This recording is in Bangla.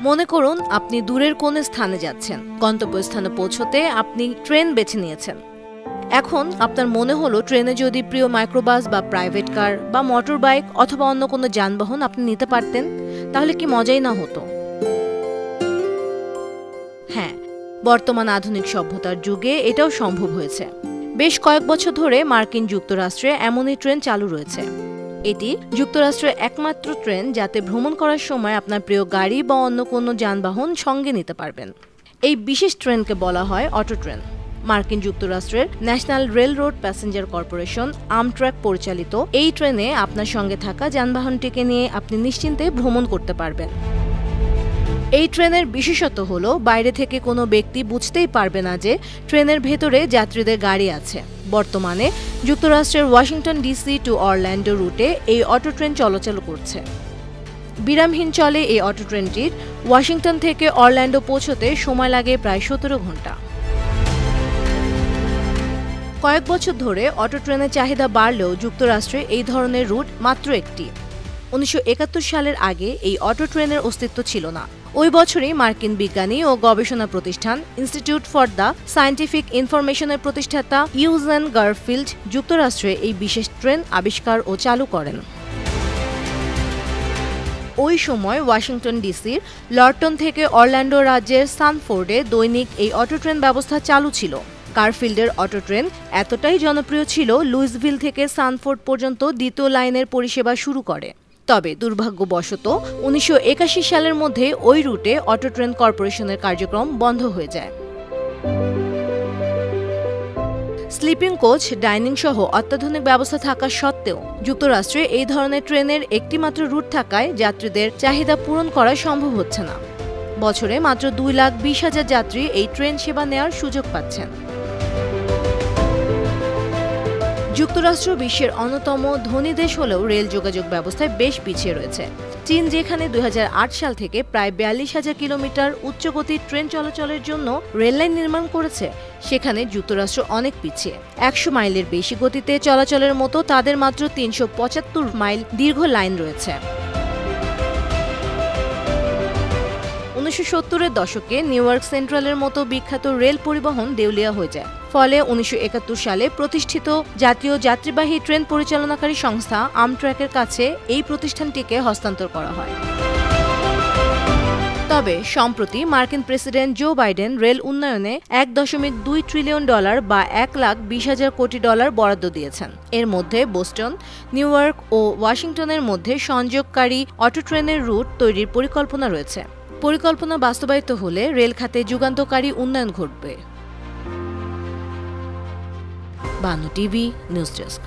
মনে করুন আপনি দূরের কোন স্থানে যাচ্ছেন, গন্তব্যস্থানে পৌঁছতে আপনি ট্রেন বেছে নিয়েছেন। এখন আপনার মনে হলো ট্রেনে যদি প্রিয় মাইক্রোবাস বা প্রাইভেট কার বা মোটর বাইক অথবা অন্য কোনো যানবাহন আপনি নিতে পারতেন, তাহলে কি মজাই না হতো? হ্যাঁ, বর্তমান আধুনিক সভ্যতার যুগে এটাও সম্ভব হয়েছে। বেশ কয়েক বছর ধরে মার্কিন যুক্তরাষ্ট্রে এমনই ট্রেন চালু রয়েছে। এটি যুক্তরাষ্ট্রের একমাত্র ট্রেন যাতে ভ্রমণ করার সময় আপনার প্রিয় গাড়ি বা অন্য কোনো যানবাহন সঙ্গে নিতে পারবেন। এই বিশেষ ট্রেনকে বলা হয় অটো ট্রেন। মার্কিন যুক্তরাষ্ট্রের ন্যাশনাল রেলরোড প্যাসেঞ্জার কর্পোরেশন আমট্র্যাক পরিচালিত এই ট্রেনে আপনার সঙ্গে থাকা যানবাহনটিকে নিয়ে আপনি নিশ্চিন্তে ভ্রমণ করতে পারবেন। এই ট্রেনের বিশেষত্ব হলো বাইরে থেকে কোনো ব্যক্তি বুঝতেই পারবে না যে ট্রেনের ভেতরে যাত্রীদের গাড়ি আছে। বর্তমানে যুক্তরাষ্ট্রের ওয়াশিংটন ডিসি টু অরল্যান্ডো রুটে এই অটো ট্রেন চলাচল করছে। বিরামহীন চলে এই অটো ট্রেনটির। ওয়াশিংটন থেকে অরল্যান্ডো পৌঁছতে সময় লাগে প্রায় 17 ঘন্টা। কয়েক বছর ধরে অটো ট্রেনের চাহিদা বাড়লেও যুক্তরাষ্ট্রে এই ধরনের রুট মাত্র একটি। 1971 সালের আগে এই অটো ট্রেনের অস্তিত্ব ছিল না। ওই বছরই মার্কিন বিজ্ঞানী ও গবেষণা প্রতিষ্ঠান ইনস্টিটিউট ফর দ্য সায়েন্টিফিক ইনফরমেশনের প্রতিষ্ঠাতা ইউজেন গারফিল্ড যুক্তরাষ্ট্রে এই বিশেষ ট্রেন আবিষ্কার ও চালু করেন। ওই সময় ওয়াশিংটন ডিসির লরটন থেকে অরল্যান্ডো রাজ্যের সানফোর্ডে দৈনিক এই অটো ট্রেন ব্যবস্থা চালু ছিল। গারফিল্ডের অটো ট্রেন এতটাই জনপ্রিয় ছিল, লুইসভিল থেকে সানফোর্ড পর্যন্ত দ্বিতীয় লাইনের পরিষেবা শুরু করে। তবে দুর্ভাগ্যবশত 1981 সালের মধ্যে ওই রুটে অটো ট্রেন কর্পোরেশনের কার্যক্রম বন্ধ হয়ে যায়। স্লিপিং কোচ, ডাইনিং সহ অত্যাধুনিক ব্যবস্থা থাকা সত্ত্বেও যুক্তরাষ্ট্রে এই ধরনের ট্রেনের একটিমাত্র রুট থাকায় যাত্রীদের চাহিদা পূরণ করা সম্ভব হচ্ছে না। বছরে মাত্র 2,20,000 যাত্রী এই ট্রেন সেবা নেওয়ার সুযোগ পাচ্ছেন। যুক্তরাষ্ট্র বিশ্বের অন্যতম ধনী দেশ হলেও রেল যোগাযোগ ব্যবস্থায় বেশ পিছিয়ে রয়েছে। চীন যেখানে 2008 সাল থেকে প্রায় 42,000 কিলোমিটার উচ্চগতির ট্রেন চলাচলের জন্য রেললাইন নির্মাণ করেছে, সেখানে যুক্তরাষ্ট্র অনেক পিছিয়ে। 100 মাইলের বেশি গতিতে চলাচলের মতো তাদের মাত্র 375 মাইল দীর্ঘ লাইন রয়েছে। 1970-এর দশকে নিউ ইয়র্ক সেন্ট্রালের মতো বিখ্যাত রেল পরিবহন দেউলিয়া হয়ে যায়। ফলে 1971 সালে প্রতিষ্ঠিত জাতীয় যাত্রীবাহী ট্রেন পরিচালনাকারী সংস্থা আমট্র্যাকের কাছে এই প্রতিষ্ঠানটিকে হস্তান্তর করা হয়। তবে সম্প্রতি মার্কিন প্রেসিডেন্ট জো বাইডেন রেল উন্নয়নে $1.2 ট্রিলিয়ন বা $1,20,000 কোটি বরাদ্দ দিয়েছেন। এর মধ্যে বোস্টন, নিউ ইয়র্ক ও ওয়াশিংটনের মধ্যে সংযোগকারী অটো ট্রেনের রুট তৈরির পরিকল্পনা রয়েছে। পরিকল্পনা বাস্তবায়িত হলে রেল খাতে যুগান্তকারী উন্নয়ন ঘটবে। Banu TV news desk.